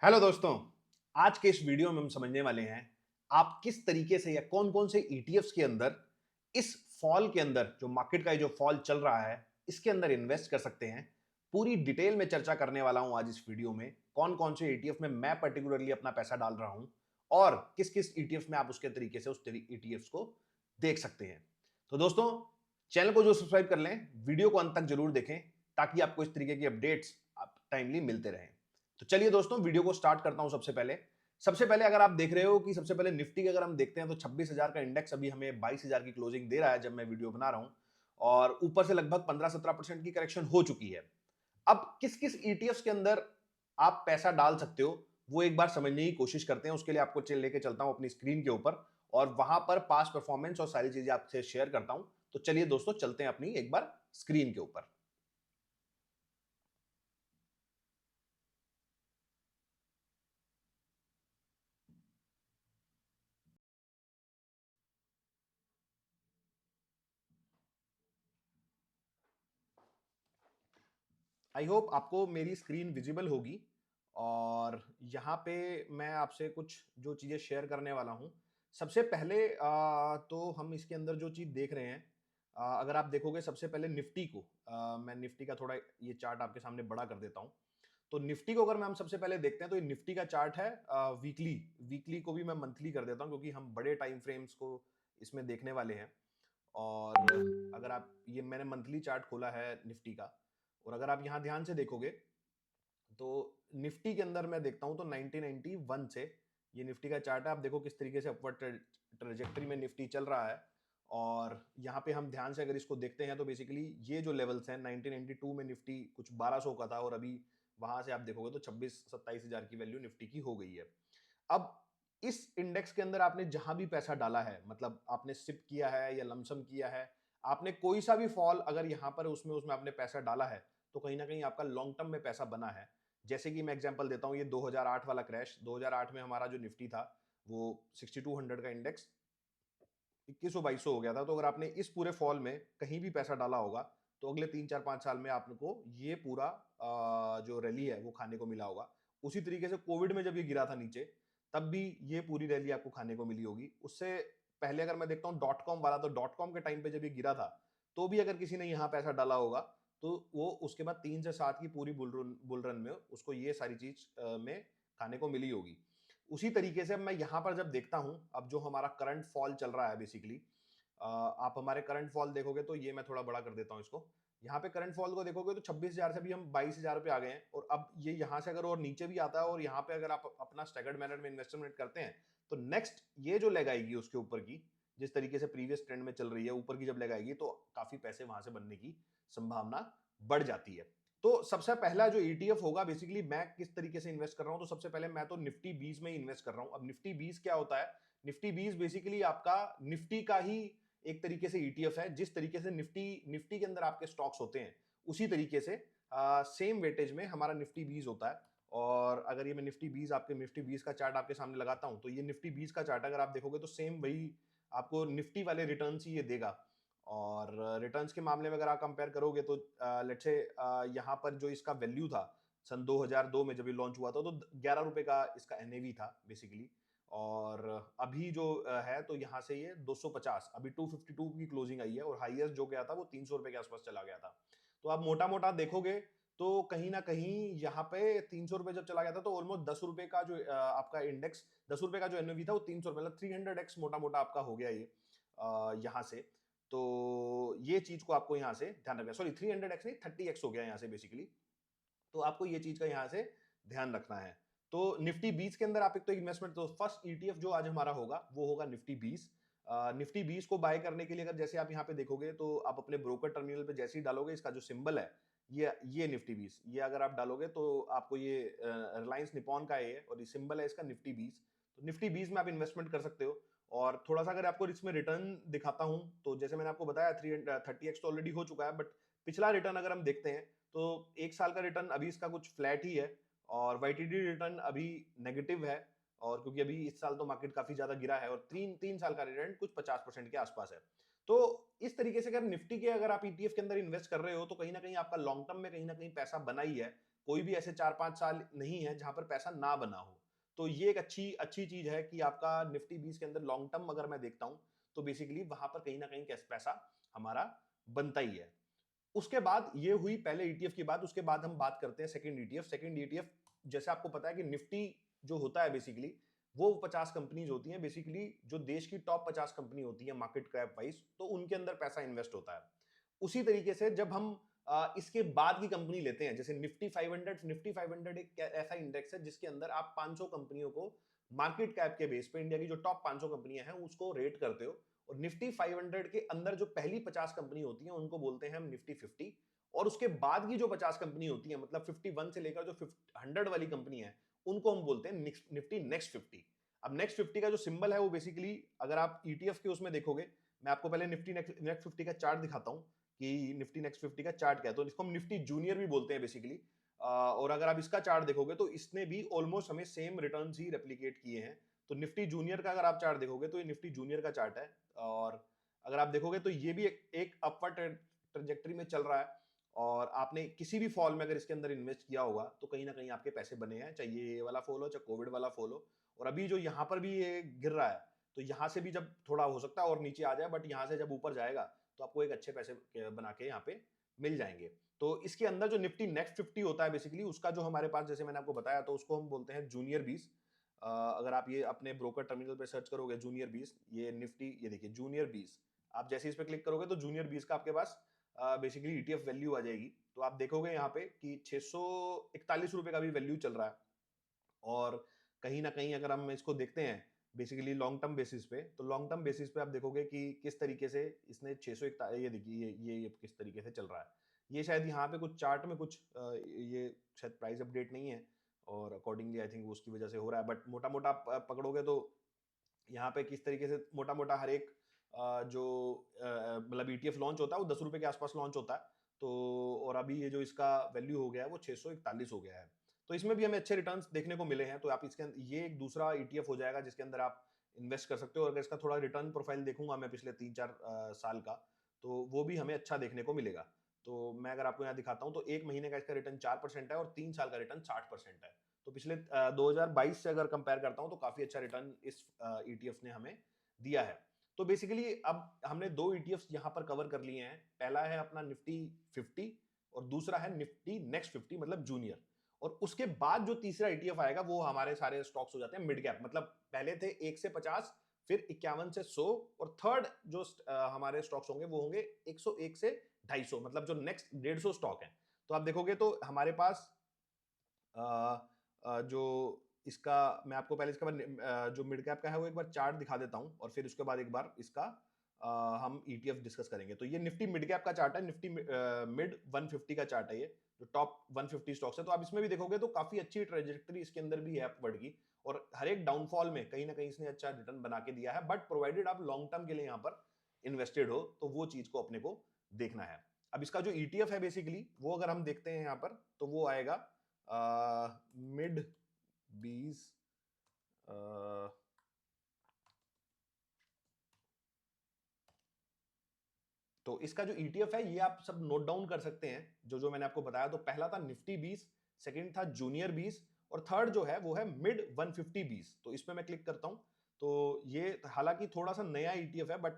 Hello दोस्तों। आज के इस वीडियो में हम समझने वाले हैं आप किस तरीके से या कौन कौन से ईटीएफ्स के अंदर इस फॉल के अंदर जो मार्केट का ये जो फॉल चल रहा है इसके अंदर इन्वेस्ट कर सकते हैं। पूरी डिटेल में चर्चा करने वाला हूं आज इस वीडियो में कौन कौन से ईटीएफ में मैं पर्टिकुलरली अपना पैसा डाल रहा हूं और किस किस ईटीएफ में आप उसके तरीके से उस ईटीएफ्स को देख सकते हैं। तो दोस्तों, चैनल को जो सब्सक्राइब कर लें, वीडियो को अंत तक जरूर देखें ताकि आपको इस तरीके की अपडेट्स आप टाइमली मिलते रहें। तो चलिए दोस्तों, वीडियो को स्टार्ट करता हूं। सबसे पहले अगर आप देख रहे हो कि सबसे पहले निफ्टी की अगर हम देखते हैं तो 26,000 का इंडेक्स अभी हमें 22,000 की क्लोजिंग दे रहा है जब मैं वीडियो बना रहा हूं, और ऊपर से लगभग 15-17% की करेक्शन हो चुकी है। अब किस किस ईटीएफ्स के अंदर आप पैसा डाल सकते हो वो एक बार समझने की कोशिश करते हैं। उसके लिए आपको लेके चलता हूं अपनी स्क्रीन के ऊपर और वहां पर पास परफॉर्मेंस और सारी चीजें आपसे शेयर करता हूं। तो चलिए दोस्तों, चलते हैं अपनी एक बार स्क्रीन के ऊपर। आई होप आपको मेरी स्क्रीन विजिबल होगी और यहाँ पे मैं आपसे कुछ जो चीज़ें शेयर करने वाला हूँ। सबसे पहले तो हम इसके अंदर जो चीज़ देख रहे हैं, अगर आप देखोगे सबसे पहले निफ्टी को, मैं निफ्टी का थोड़ा ये चार्ट आपके सामने बड़ा कर देता हूँ। तो निफ्टी को अगर हम सबसे पहले देखते हैं तो ये निफ्टी का चार्ट है वीकली। वीकली को भी मैं मंथली कर देता हूँ क्योंकि हम बड़े टाइम फ्रेम्स को इसमें देखने वाले हैं। और अगर आप ये मैंने मंथली चार्ट खोला है निफ्टी का, और अगर आप यहाँ ध्यान से देखोगे तो निफ्टी के अंदर मैं देखता हूं तो 1991 से ये निफ्टी का चार्ट है। आप देखो किस तरीके से अपवर्ड ट्रेजेक्टरी में निफ्टी चल रहा है। और यहाँ पे हम ध्यान से अगर इसको देखते हैं तो बेसिकली ये जो लेवल्स हैं, 1992 में निफ्टी कुछ 1200 का था और अभी वहां से आप देखोगे तो 26-27 हजार की वैल्यू निफ्टी की हो गई है। अब इस इंडेक्स के अंदर आपने जहां भी पैसा डाला है, मतलब आपने सिप किया है या लमसम किया है, आपने कोई सा भी फॉल अगर यहाँ पर उसमें उसमें आपने पैसा डाला है तो कहीं ना कहीं आपका लॉन्ग टर्म में पैसा बना है। जैसे कि मैं एग्जांपल देता हूं, ये 2008 वाला क्रैश, 2008 में हमारा जो निफ्टी था वो 6200 का इंडेक्स 2100-2200 हो गया था। तो अगर आपने इस पूरे फॉल में कहीं भी पैसा डाला होगा तो अगले 3-4-5 साल में आपको ये पूरा जो रैली है वो खाने को मिला होगा। उसी तरीके से कोविड में जब ये गिरा था नीचे, तब भी ये पूरी रैली आपको खाने को मिली होगी। उससे पहले अगर मैं देखता हूँ डॉट कॉम वाला, तो डॉट कॉम के टाइम पे जब ये गिरा था तो भी अगर किसी ने यहाँ पैसा डाला होगा तो वो उसके बाद 3 से 7 की पूरी बुल रन में उसको ये सारी चीज में खाने को मिली होगी। उसी तरीके से अब मैं यहां पर जब देखता हूं, अब जो हमारा करंट फॉल चल रहा है बेसिकली, आप हमारे करंट फॉल देखोगे तो ये मैं थोड़ा बड़ा कर देता हूं इसको। यहाँ पे करंट फॉल को देखोगे तो 26,000 से भी हम 22,000 पे आ गए हैं, और अब ये यहाँ से अगर और नीचे भी आता है और यहाँ पे अगर आप अपना स्टैगर्ड मैनर में इन्वेस्टमेंट करते हैं तो नेक्स्ट ये जो लेग आएगी उसके ऊपर की, जिस तरीके से प्रीवियस ट्रेंड में चल रही है, ऊपर की जब लेग आएगी तो काफी पैसे वहां से बनने की संभावना बढ़ जाती है। तो सबसे पहला जो ईटीएफ होगा, बेसिकली मैं किस तरीके से इन्वेस्ट कर रहा हूं, तो सबसे पहले मैं तो निफ्टी 20 में ही इन्वेस्ट कर रहा हूं। अब निफ्टी 20 क्या होता है? निफ्टी 20 बेसिकली आपका निफ्टी का ही एक तरीके से ईटीएफ है। जिस तरीके से निफ्टी निफ्टी के अंदर आपके स्टॉक्स होते हैं उसी तरीके से सेम वेटेज में हमारा निफ्टी 20 होता है। और अगर ये मैं निफ्टी 20 आपके निफ्टी 20 का चार्ट आपके सामने लगाता हूं तो ये निफ्टी 20 का चार्ट अगर आप देखोगे तो सेम वही आपको निफ्टी वाले रिटर्न्स ही ये देगा। और रिटर्न्स के मामले में अगर आप कंपेयर करोगे तो लेट्स से यहाँ पर जो इसका वैल्यू था सन 2002 में जब ये लॉन्च हुआ था तो 11 रुपए का इसका एनएवी था बेसिकली। और अभी जो है तो यहाँ से ये 250, अभी 252 की क्लोजिंग आई है, और हाईएस्ट जो गया था वो 300 रुपए के आसपास चला गया था। तो आप मोटा मोटा देखोगे तो कहीं ना कहीं यहाँ पे 300 रुपए जब चला गया था तो ऑलमोस्ट 10 रुपए का जो आपका इंडेक्स, 10 रुपए का जो एनएवी था वो 300 रुपए, मतलब 300x मोटा मोटा आपका हो गया ये यहाँ से। तो ये चीज को आपको यहाँ से ध्यान रखना, सॉरी 300x नहीं, 30x हो गया यहाँ से बेसिकली। तो आपको ये चीज का यहाँ से ध्यान रखना है। तो निफ्टी 20 के अंदर आप एक तो इन्वेस्टमेंट, तो फर्स्ट ईटीएफ जो आज हमारा होगा वो होगा निफ्टी 20। निफ्टी 20 को बाय करने के लिए अगर जैसे आप यहाँ पे देखोगे तो आप अपने ब्रोकर टर्मिनल पे जैसे ही डालोगे, इसका जो सिंबल है ये निफ्टी 20, ये अगर आप डालोगे तो आपको ये रिलायंस निपॉन का है और ये सिंबल है इसका निफ्टी 20। तो निफ्टी 20 में आप इन्वेस्टमेंट कर सकते हो। और थोड़ा सा अगर आपको इसमें रिटर्न दिखाता हूं तो जैसे मैंने आपको बताया 30x तो ऑलरेडी हो चुका है, बट पिछला रिटर्न अगर हम देखते हैं तो एक साल का रिटर्न अभी इसका कुछ फ्लैट ही है, और वाईटीडी रिटर्न अभी नेगेटिव है। और क्योंकि अभी इस साल तो मार्केट काफी ज्यादा गिरा है, और तीन तीन साल का रिटर्न कुछ 50% के आसपास है। तो इस तरीके से अगर निफ्टी के अगर आप ईटीएफ के अंदर इन्वेस्ट कर रहे हो तो कहीं ना कहीं आपका लॉन्ग टर्म में कहीं ना कहीं पैसा बना ही है। कोई भी ऐसे 4-5 साल नहीं है जहां पर पैसा ना बना हो। तो ये एक अच्छी अच्छी चीज है कि आपका निफ्टी 20 के अंदर लॉन्ग टर्म अगर मैं देखता हूं तो बेसिकली वहां पर कहीं ना कहीं पैसा हमारा बनता ही है। उसके बाद ये हुई पहले ईटीएफ की बात। उसके बाद हम बात करते हैं सेकंड ईटीएफ। सेकंड ईटीएफ जैसे आपको पता है कि निफ्टी जो होता है बेसिकली वो 50 कंपनीज होती हैं, बेसिकली जो देश की टॉप 50 कंपनी होती है मार्केट कैप वाइज, तो उनके अंदर पैसा इन्वेस्ट होता है। उसी तरीके से जब हम इसके बाद की कंपनी लेते हैं जैसे निफ्टी 500, निफ्टी 500 एक ऐसा इंडेक्स है जिसके अंदर आप 500 कंपनियों को मार्केट कैप के बेस पे इंडिया की जो टॉप 500 कंपनियां हैं उसको रेट करते हो, और निफ्टी 500 के अंदर जो पहली 50 कंपनी होती हैं उनको बोलते हैं हम निफ्टी 50, और उसके बाद की जो 50 कंपनी होती है मतलब 51 से लेकर जो 100 वाली कंपनी है उनको हम बोलते हैं निफ्टी नेक्स्ट 50। अब नेक्स्ट 50 का जो सिंबल है वो बेसिकली अगर आप ईटीएफ के उसमें देखोगे, मैं आपको पहले निफ्टी नेक्स्ट 50 का चार्ट दिखाता हूं कि निफ्टी नेक्स्ट 50 का चार्ट क्या है। तो इसको हम निफ्टी जूनियर भी बोलते हैं बेसिकली, और अगर आप इसका चार्ट देखोगे तो इसने भी ऑलमोस्ट हमें सेम रिटर्न्स ही रेप्लिकेट किए हैं। तो निफ्टी जूनियर का अगर आप चार्ट देखोगे तो ये निफ्टी जूनियर का चार्ट है, और अगर आप देखोगे तो ये भी एक अपवर्ड ट्रेजेक्टरी में चल रहा है, और आपने किसी भी फॉल में अगर इसके अंदर इन्वेस्ट किया होगा तो कहीं ना कहीं आपके पैसे बने हैं, चाहे ये वाला फॉल हो चाहे कोविड वाला फॉल हो। और अभी जो यहाँ पर भी ये गिर रहा है तो यहाँ से भी जब थोड़ा हो सकता है और नीचे आ जाए, बट यहाँ से जब ऊपर जाएगा तो आपको एक अच्छे पैसे बना के यहाँ पे मिल जाएंगे। तो इसके अंदर जो निफ्टी नेक्स्ट 50 होता है बेसिकली उसका जो हमारे पास जैसे मैंने आपको बताया तो उसको हम बोलते हैं जूनियर 20। अगर आप ये अपने ब्रोकर टर्मिनल पे सर्च करोगे जूनियर 20, ये निफ्टी, ये देखिए जूनियर 20, आप जैसे इस पे क्लिक करोगे तो जूनियर 20 का आपके पास बेसिकली ईटीएफ वैल्यू आ जाएगी। तो आप देखोगे यहाँ पे कि 641 रुपए का भी वैल्यू चल रहा है, और कहीं ना कहीं अगर हम इसको देखते हैं बेसिकली लॉन्ग टर्म बेसिस पे, तो लॉन्ग टर्म बेसिस पे आप देखोगे कि किस तरीके से इसने 641, ये देखिए ये किस तरीके से चल रहा है। ये शायद यहाँ पे कुछ चार्ट में कुछ ये शायद प्राइस अपडेट नहीं है, और अकॉर्डिंगली आई थिंक उसकी वजह से हो रहा है, बट मोटा मोटा पकड़ोगे तो यहाँ पे किस तरीके से मोटा मोटा हर एक जो मतलब ईटीएफ लॉन्च होता है वो 10 रुपए के आसपास लॉन्च होता है। तो और अभी ये जो इसका वैल्यू हो गया है वो 641 हो गया है। तो इसमें भी हमें अच्छे रिटर्न्स देखने को मिले हैं। तो आप इसके ये एक दूसरा ईटीएफ हो जाएगा जिसके अंदर आप इन्वेस्ट कर सकते हो। अगर इसका थोड़ा रिटर्न प्रोफाइल देखूंगा मैं पिछले 3-4 साल का, तो वो भी हमें अच्छा देखने को मिलेगा। तो मैं अगर आपको यहाँ दिखाता हूँ तो 1 महीने का इसका रिटर्न 4% है और 3 साल का रिटर्न 60% है। तो पिछले 2022 से अगर कंपेयर करता हूं तो काफी अच्छा रिटर्न इस ईटीएफ ने हमें दिया है। तो बेसिकली अब हमने दो ईटीएफ यहां पर कवर कर लिए हैं। पहला है अपना निफ्टी 50 और दूसरा है निफ्टी नेक्स्ट 50 मतलब जूनियर। और उसके बाद जो तीसरा ईटीएफ आएगा वो हमारे सारे स्टॉक्स हो जाते हैं मिड कैप, मतलब पहले थे 1 से 50, फिर 51 से 100, और थर्ड जो हमारे स्टॉक्स होंगे वो होंगे 101 से 250, मतलब जो नेक्स्ट 150 स्टॉक है। तो आप देखोगे तो हमारे पास जो इसका मैं आपको पहले इसके बाद जो मिड कैप का है वो एक बार चार्ट दिखा देता हूं, और फिर उसके बाद एक बार इसका हम ईटीएफ डिस्कस करेंगे। तो ये निफ्टी मिड कैप का चार्ट है, निफ्टी मिड 150 का चार्ट है, ये जो टॉप 150 स्टॉक्स है। तो आप इसमें भी देखोगे तो काफी अच्छी ट्रेजेक्टरी इसके अंदर भी है अपवर्ड की, और हर एक डाउनफॉल में कहीं ना कहीं इसने अच्छा रिटर्न बना के दिया है, बट प्रोवाइडेड आप लॉन्ग टर्म के लिए यहाँ पर इन्वेस्टेड हो तो वो चीज को अपने को देखना है। अब इसका जो ईटीएफ है बेसिकली वो अगर हम देखते हैं यहाँ पर तो वो आएगा मिड 20, तो इसका जो ईटीएफ है ये आप सब नोट डाउन कर सकते हैं जो जो मैंने आपको बताया। तो पहला था निफ्टी 20, सेकंड था जूनियर 20, और थर्ड जो है वो है मिड 150 20। तो इस पे मैं क्लिक करता हूं तो ये हालांकि थोड़ा सा नया ईटीएफ है, बट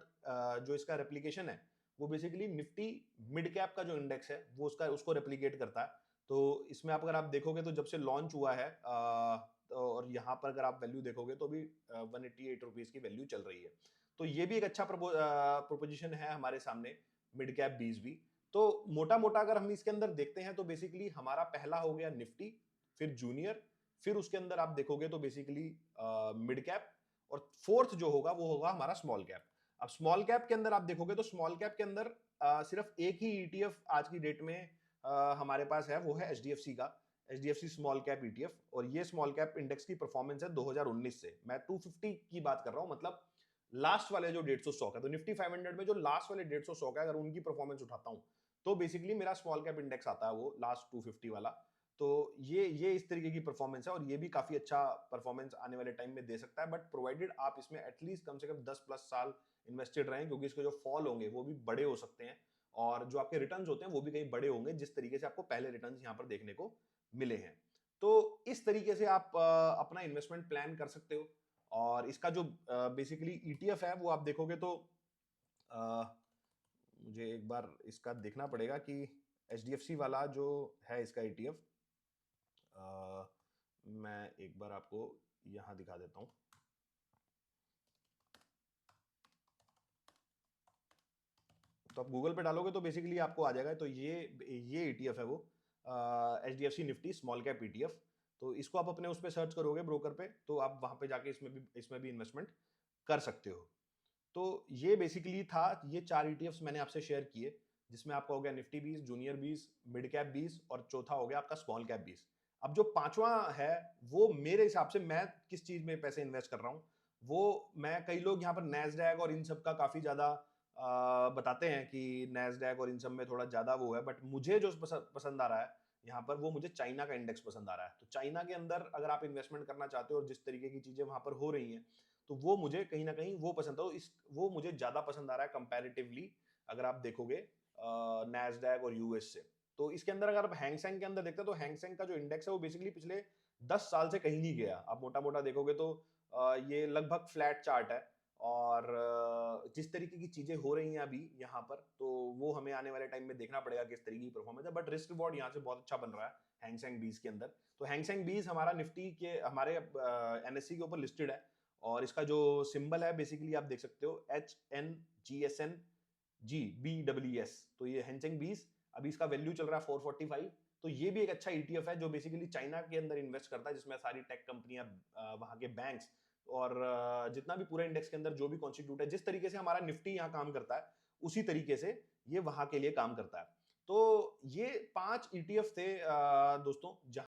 जो इसका रेप्लीकेशन है वो बेसिकली निफ्टी मिड कैप का जो इंडेक्स है वो उसका उसको रेप्लीकेट करता है। तो इसमें आप अगर आप देखोगे तो जब से लॉन्च हुआ है और यहाँ पर अगर आप वैल्यू देखोगे तो अभी 188 रुपीज की वैल्यू चल रही है। तो ये भी एक अच्छा प्रोपोजिशन है हमारे सामने मिड कैप 20 भी। तो मोटा मोटा अगर हम इसके अंदर देखते हैं तो बेसिकली हमारा पहला हो गया निफ्टी, फिर जूनियर, फिर उसके अंदर आप देखोगे तो बेसिकली मिड कैप, और फोर्थ जो होगा वो होगा हमारा स्मॉल कैप। अब स्मॉल कैप के अंदर आप देखोगे तो स्मॉल कैप के अंदर सिर्फ एक ही ईटीएफ आज की डेट में हमारे पास है, वो है एचडीएफसी का, एचडीएफसी स्मॉल कैप ईटीएफ। और ये स्मॉल कैप इंडेक्स की परफॉर्मेंस है 2019 से, मैं 250 की बात कर रहा हूं, मतलब लास्ट वाले जो 150 स्टॉक है। तो निफ्टी 500 में जो लास्ट वाले 150 स्टॉक है अगर उनकी परफॉर्मेंस उठाता हूं तो बेसिकली मेरा स्मॉल कैप इंडेक्स आता है वो लास्ट 250 वाला। तो ये इस तरीके की परफॉर्मेंस है, और ये भी काफी अच्छा परफॉर्मेंस आने वाले टाइम में दे सकता है, बट प्रोवाइडेड आप इसमें एटलीस्ट कम से कम 10 प्लस साल इन्वेस्टेड रहें, क्योंकि इसके जो फॉल होंगे वो भी बड़े हो सकते हैं, और जो आपके रिटर्न्स होते हैं वो भी कहीं बड़े होंगे जिस तरीके से आपको पहले रिटर्न्स यहाँ पर देखने को मिले हैं। तो इस तरीके से आप अपना इन्वेस्टमेंट प्लान कर सकते हो। और इसका जो बेसिकली ईटीएफ है वो आप देखोगे तो अ, मुझे एक बार इसका देखना पड़ेगा कि एचडीएफसी वाला जो है इसका ईटीएफ, मैं एक बार आपको यहां दिखा देता हूं। तो आप गूगल पे डालोगे तो बेसिकली आपको आ जाएगा। तो ये ईटीएफ है वो, HDFC Nifty small cap ETF. तो इसको आप अपने उस पे सर्च करोगे ब्रोकर पे, तो आप वहां पे जाके इसमें भी इन्वेस्टमेंट कर सकते हो। तो ये बेसिकली था, ये 4 ईटीएफ्स मैंने आपसे शेयर किए, जिसमें आपका हो गया निफ्टी 20, जूनियर 20, मिड कैप 20 और चौथा हो गया आपका स्मॉल कैप 20। अब जो पांचवा है वो मेरे हिसाब से, मैं किस चीज में पैसे इन्वेस्ट कर रहा हूं वो, मैं, कई लोग यहाँ पर नैस्डैक और इन सब का काफी ज्यादा बताते हैं कि नैस्डैक और इन सब में थोड़ा ज्यादा वो है, बट मुझे जो पसंद आ रहा है यहाँ पर, वो मुझे चाइना का इंडेक्स पसंद आ रहा है। तो चाइना के अंदर अगर आप इन्वेस्टमेंट करना चाहते हो और जिस तरीके की चीजें वहां पर हो रही हैं, तो वो मुझे कहीं ना कहीं वो पसंद है। वो मुझे ज्यादा पसंद आ रहा है कंपैरेटिवली, अगर आप देखोगे नैस्डैक और यूएस से। तो इसके अंदर अगर आप हैंगसेंग के अंदर देखते हैं, तो हैंगसेंग का जो इंडेक्स है वो बेसिकली पिछले 10 साल से कहीं नहीं गया। आप मोटा मोटा देखोगे तो ये लगभग फ्लैट चार्ट है। और जिस तरीके की चीजें हो रही हैं अभी यहाँ पर, तो वो हमें आने वाले टाइम में देखना पड़ेगा किस तरीके की परफॉर्मेंस है। बट रिस्क रिवॉर्ड यहाँ से बहुत अच्छा बन रहा है हैंगसेंग 20 के अंदर। तो हैंगसेंग 20 हमारा निफ्टी के, हमारे एनएससी के ऊपर लिस्टेड है। और इसका जो सिंबल है बेसिकली आप देख सकते हो, HNGSNGBWS। तो ये हैंगसेंग 20, अभी इसका वैल्यू चल रहा है 445। तो ये भी एक अच्छा ईटीएफ है जो बेसिकली चाइना के अंदर इन्वेस्ट करता है, जिसमें सारी टेक कंपनियां, वहां के बैंक्स और जितना भी पूरे इंडेक्स के अंदर जो भी कॉन्स्टिट्यूट है, जिस तरीके से हमारा निफ्टी यहाँ काम करता है, उसी तरीके से ये वहां के लिए काम करता है। तो ये 5 ईटीएफ थे दोस्तों, जहां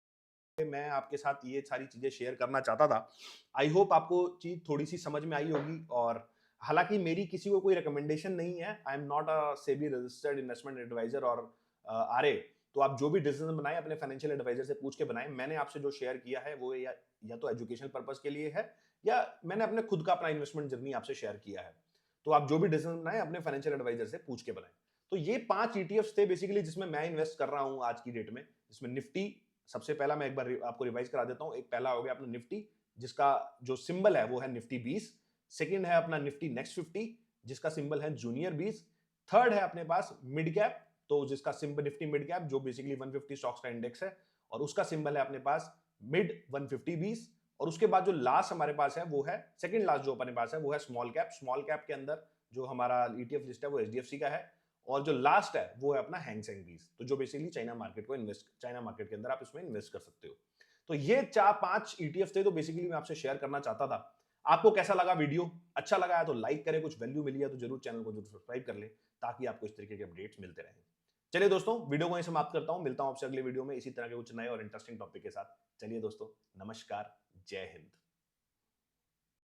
मैं आपके साथ ये सारी चीजें शेयर करना चाहता था। आई होप आपको चीज थोड़ी सी समझ में आई होगी। और हालांकि मेरी किसी को कोई रिकमेंडेशन नहीं है, I am not a SEBI registered investment adviser और आरए। तो आप जो भी डिसीजन बनाए अपने फाइनेंशियल एडवाइजर से पूछ के बनाए। मैंने आपसे जो शेयर किया है वो या तो एजुकेशनल पर्पस के लिए है, या मैंने अपने खुद का अपना इन्वेस्टमेंट जर्नी आपसे शेयर किया है। तो आप जो भी डिसीजन बनाए अपने फाइनेंशियल एडवाइजर से पूछ के बनाए। तो ये 5 ईटीएफ्स थे बेसिकली जिसमें मैं इन्वेस्ट कर रहा हूं आज की डेट में, जिसमें निफ्टी सबसे पहला, मैं एक बार आपको रिवाइज करा देता हूं। एक पहला हो गया अपना निफ्टी, जिसका जो सिंबल है वो है निफ्टी 20। सेकंड है अपना निफ्टी नेक्स्ट 50, जिसका सिंबल है जूनियर 20। थर्ड है अपने पास मिड कैप, तो जिसका सिंबल निफ्टी मिड कैप, जो बेसिकली 150 स्टॉक्स का इंडेक्स है, और उसका सिंबल है अपने पास मिड 150 20। और उसके बाद जो लास्ट हमारे पास है वो है, सेकंड लास्ट जो अपने पास है वो है स्मॉल कैप। स्मॉल कैप के अंदर जो हमारा ईटीएफ लिस्ट है वो एचडीएफसी का है। और जो लास्ट है वो है अपना हैंगसेंग 20, तो जो बेसिकली चाइना मार्केट के अंदर आप इसमें इन्वेस्ट कर सकते हो। तो ये 4-5 ईटीएफ थे तो बेसिकली मैं आपसे शेयर करना चाहता था। आपको कैसा लगा वीडियो? अच्छा लगा है तो लाइक करें, कुछ वैल्यू मिली है तो जरूर चैनल को जरूर सब्सक्राइब कर ले, ताकि आपको इस तरीके के अपडेट्स मिलते रहें। चलिए दोस्तों, वीडियो को यहीं समाप्त करता हूं। मिलता हूं आपसे अगले वीडियो में इसी तरह के कुछ नए और इंटरेस्टिंग टॉपिक के साथ। चलिए दोस्तों, नमस्कार, जय हिंद।